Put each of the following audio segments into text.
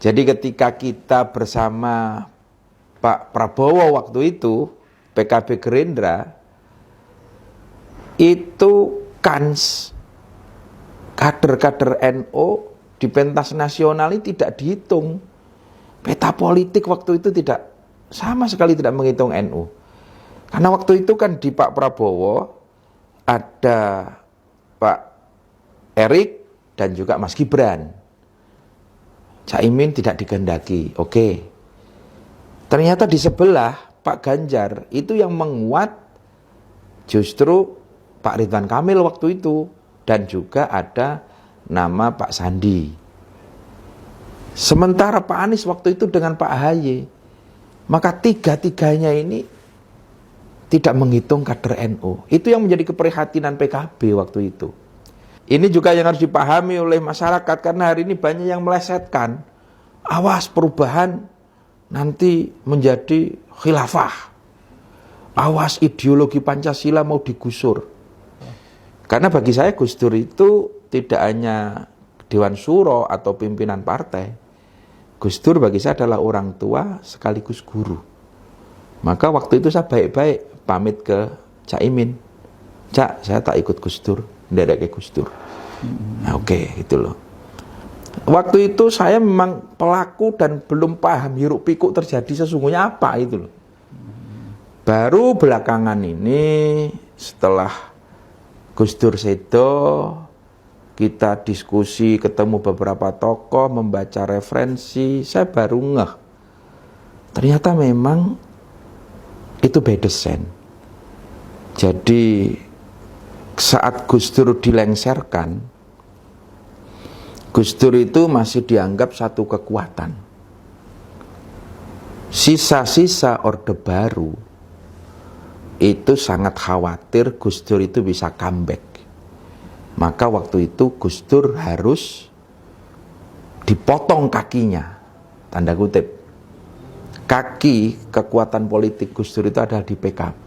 Jadi ketika kita bersama Pak Prabowo waktu itu, PKB Gerindra, itu kans kader-kader NU di pentas nasional ini tidak dihitung. Peta politik waktu itu tidak, sama sekali tidak menghitung NU. Karena waktu itu kan di Pak Prabowo ada Pak Erik dan juga Mas Gibran. Caimin tidak dikehendaki. Oke. Ternyata di sebelah Pak Ganjar itu yang menguat justru Pak Ridwan Kamil waktu itu, dan juga ada nama Pak Sandi. Sementara Pak Anies waktu itu dengan Pak AHY, maka tiga-tiganya ini tidak menghitung kader NU. Itu yang menjadi keprihatinan PKB waktu itu. Ini juga yang harus dipahami oleh masyarakat, karena hari ini banyak yang melesetkan. Awas perubahan nanti menjadi khilafah. Awas ideologi Pancasila mau digusur. Karena bagi saya Gus Dur itu tidak hanya Dewan Suro atau pimpinan partai. Gus Dur bagi saya adalah orang tua sekaligus guru. Maka waktu itu saya baik-baik pamit ke Caimin. Cak, saya tak ikut Gus Dur, nderek ke Gus Dur. Nah, oke, gitu loh. Waktu itu saya memang pelaku dan belum paham hiruk pikuk terjadi sesungguhnya apa itu loh. Baru belakangan ini setelah Gus Dur sedo, kita diskusi, ketemu beberapa tokoh, membaca referensi, saya baru ngeh. Ternyata memang itu bedesen. Jadi saat Gus Dur dilengserkan, Gus Dur itu masih dianggap satu kekuatan. Sisa-sisa Orde Baru itu sangat khawatir Gus Dur itu bisa comeback. Maka waktu itu Gus Dur harus dipotong kakinya, tanda kutip. Kaki kekuatan politik Gus Dur itu adalah di PKB.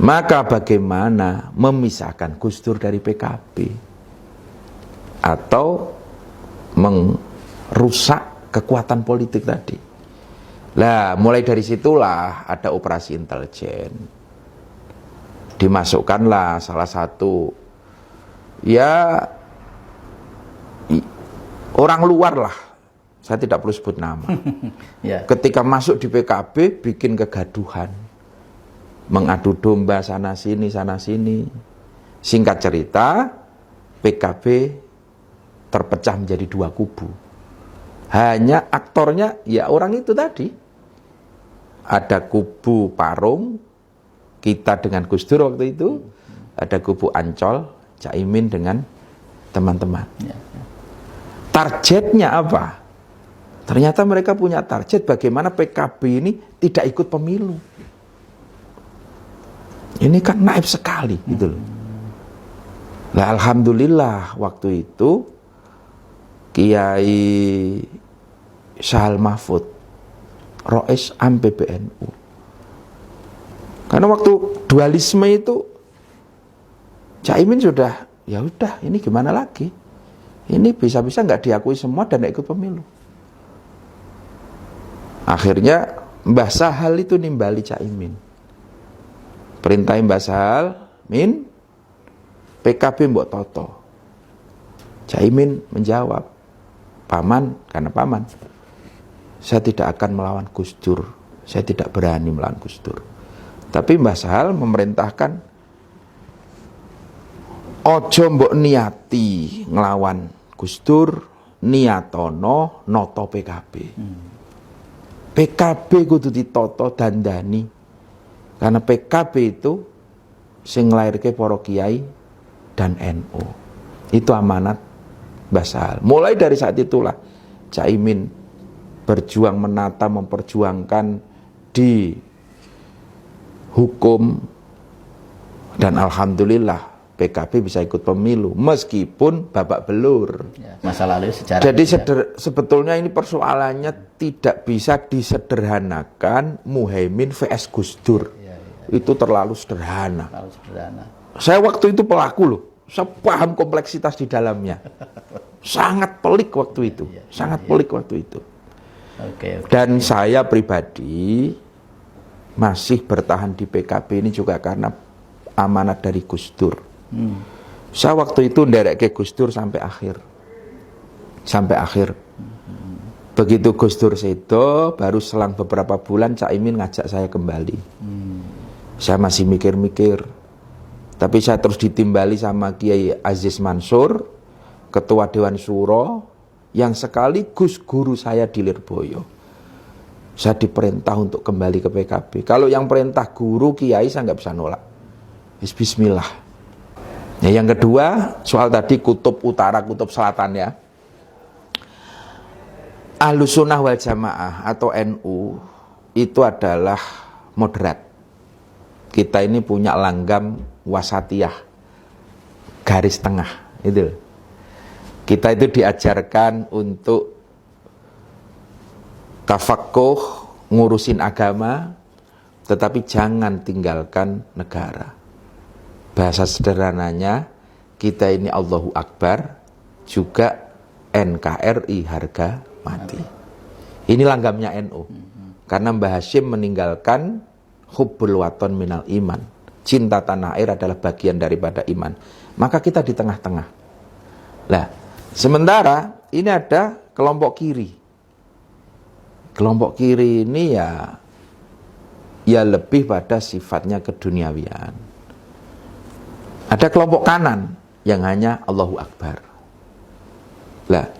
Maka bagaimana memisahkan Gus Dur dari PKB? Atau merusak kekuatan politik tadi. Lah, mulai dari situlah ada operasi intelijen. Dimasukkanlah salah satu orang luar lah, saya tidak perlu sebut nama. Ketika masuk di PKB bikin kegaduhan, mengadu domba sana sini. Singkat cerita, PKB terpecah menjadi dua kubu. Hanya aktornya ya orang itu tadi. Ada kubu Parung, kita dengan Gus Dur waktu itu, ada kubu Ancol, Caimin dengan teman-teman. Targetnya apa? Ternyata mereka punya target bagaimana PKB ini tidak ikut pemilu. Ini kan naif sekali gitu loh. Nah, alhamdulillah waktu itu Kiai Syahal Mahfud, Rois Am PBNU. Karena waktu dualisme itu Caimin sudah, ya udah ini gimana lagi? Ini bisa-bisa nggak diakui semua dan nggak ikut pemilu. Akhirnya Mbah Sahal itu nimbali Caimin. Perintah Mbah Sahal, Min, PKB mbok toto. Caimin menjawab, Paman, karena Paman, saya tidak akan melawan Gus Dur. Saya tidak berani melawan Gus Dur. Tapi Mbah Sahal memerintahkan, ojo mbok niati ngelawan Gus Dur, niatono noto PKB. PKB kudu ditoto dandani. Karena PKB itu sing nglairke para kiai dan NU. Itu amanat Mbah Sahal. Mulai dari saat itulah Caimin berjuang menata, memperjuangkan di hukum, dan alhamdulillah PKB bisa ikut pemilu meskipun babak belur. Masa lalu sejarah. Jadi sebetulnya ini persoalannya tidak bisa disederhanakan Muhaimin vs Gus Dur. Itu terlalu sederhana. Saya waktu itu pelaku loh. Saya paham kompleksitas di dalamnya. Sangat pelik waktu itu, sangat pelik waktu itu. Dan saya pribadi masih bertahan di PKB ini juga karena amanat dari Gus Dur. Saya waktu itu nderek ke Gus Dur sampai akhir. Begitu Gus Dur sedo, baru selang beberapa bulan Cak Imin ngajak saya kembali. Saya masih mikir-mikir. Tapi saya terus ditimbali sama Kiai Aziz Mansur, Ketua Dewan Syuro, yang sekaligus guru saya di Lirboyo. Saya diperintah untuk kembali ke PKB. Kalau yang perintah guru, Kiai, saya nggak bisa nolak. Bismillah. Ya, yang kedua, soal tadi kutub utara, kutub selatan ya. Ahlus Sunnah wal Jamaah atau NU itu adalah moderat. Kita ini punya langgam wasatiyah, garis tengah. Itu. Kita itu diajarkan untuk tafaqquh, ngurusin agama, tetapi jangan tinggalkan negara. Bahasa sederhananya, kita ini Allahu Akbar, juga NKRI harga mati. Ini langgamnya NU. Karena Mbah Hashim meninggalkan hubbul waton minal iman. Cinta tanah air adalah bagian daripada iman. Maka kita di tengah-tengah. Nah, sementara ini ada kelompok kiri. Kelompok kiri ini ya lebih pada sifatnya keduniawian. Ada kelompok kanan yang hanya Allahu Akbar. Lah,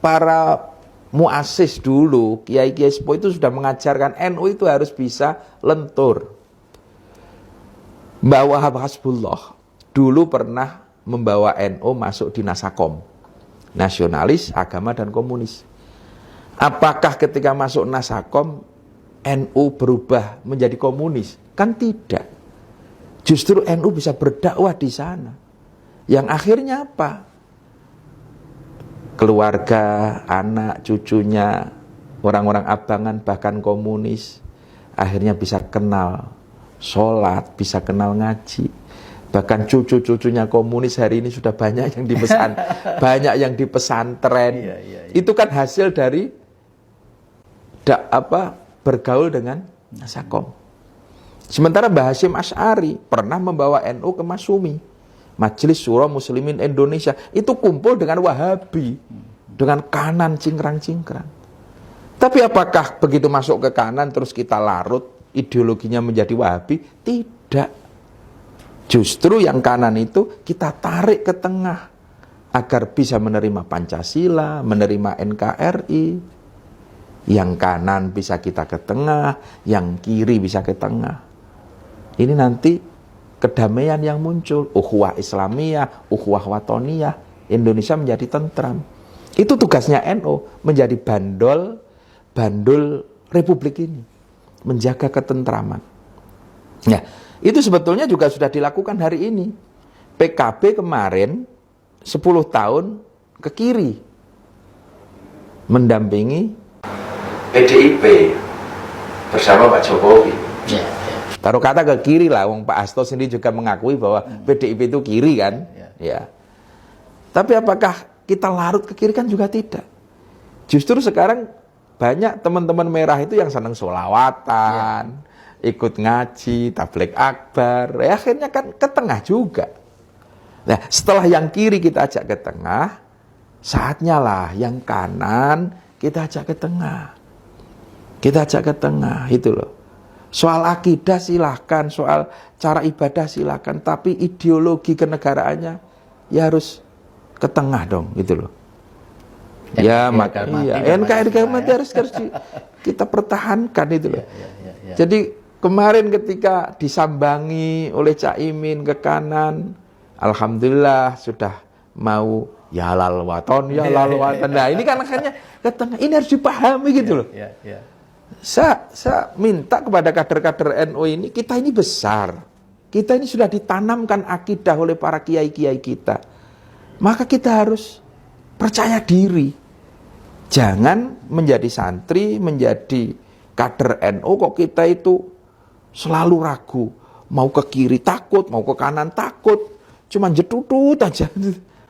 para muasis dulu, kiai-kiai sepuh itu sudah mengajarkan NU itu harus bisa lentur. Mbah Wahab Hasbullah dulu pernah membawa NU masuk di Nasakom, nasionalis, agama dan komunis. Apakah ketika masuk Nasakom NU berubah menjadi komunis? Kan tidak. Justru NU bisa berdakwah di sana. Yang akhirnya apa? Keluarga, anak, cucunya, orang-orang abangan, bahkan komunis, akhirnya bisa kenal sholat, bisa kenal ngaji. Bahkan cucu-cucunya komunis hari ini sudah banyak yang banyak yang di pesantren. Itu kan hasil dari bergaul dengan Nasakom. Sementara Mbah Hashim Asy'ari pernah membawa NU ke Masyumi, Majelis Syuro Muslimin Indonesia. Itu kumpul dengan Wahabi, dengan kanan cingkrang-cingkrang. Tapi apakah begitu masuk ke kanan terus kita larut ideologinya menjadi Wahabi? Tidak. Justru yang kanan itu kita tarik ke tengah agar bisa menerima Pancasila, menerima NKRI. Yang kanan bisa kita ke tengah, yang kiri bisa ke tengah. Ini nanti kedamaian yang muncul, ukhuwah Islamiyah, ukhuwah Watoniyah, Indonesia menjadi tentram. Itu tugasnya NU, menjadi bandul Republik ini, menjaga ketentraman. Nah, itu sebetulnya juga sudah dilakukan hari ini. PKB kemarin 10 tahun ke kiri, mendampingi PDIP bersama Pak Jokowi. Taruh kata ke kiri lah, Pak Hasto sendiri juga mengakui bahwa PDIP itu kiri kan. Ya. Tapi apakah kita larut ke kiri? Kan juga tidak. Justru sekarang banyak teman-teman merah itu yang senang sholawatan, ikut ngaji, tabligh akbar. Ya, akhirnya kan ke tengah juga. Nah, setelah yang kiri kita ajak ke tengah, saatnya lah yang kanan kita ajak ke tengah. Kita ajak ke tengah, itu loh. Soal akidah silahkan, soal cara ibadah silahkan, tapi ideologi kenegaraannya ya harus ke tengah dong, gitu loh. Ya, makanya NKRI mati harus kita pertahankan itu loh. Jadi kemarin ketika disambangi oleh Cak Imin ke kanan, alhamdulillah sudah mau ya halal waton, ya halal waton. Nah, ini kan akhirnya ke tengah. Ini harus dipahami gitu loh. Saya minta kepada kader-kader NU ini, kita ini besar. Kita ini sudah ditanamkan akidah oleh para kiai-kiai kita. Maka kita harus percaya diri. Jangan menjadi santri, menjadi kader NU kok kita itu selalu ragu. Mau ke kiri takut, mau ke kanan takut. Cuman jedudut aja.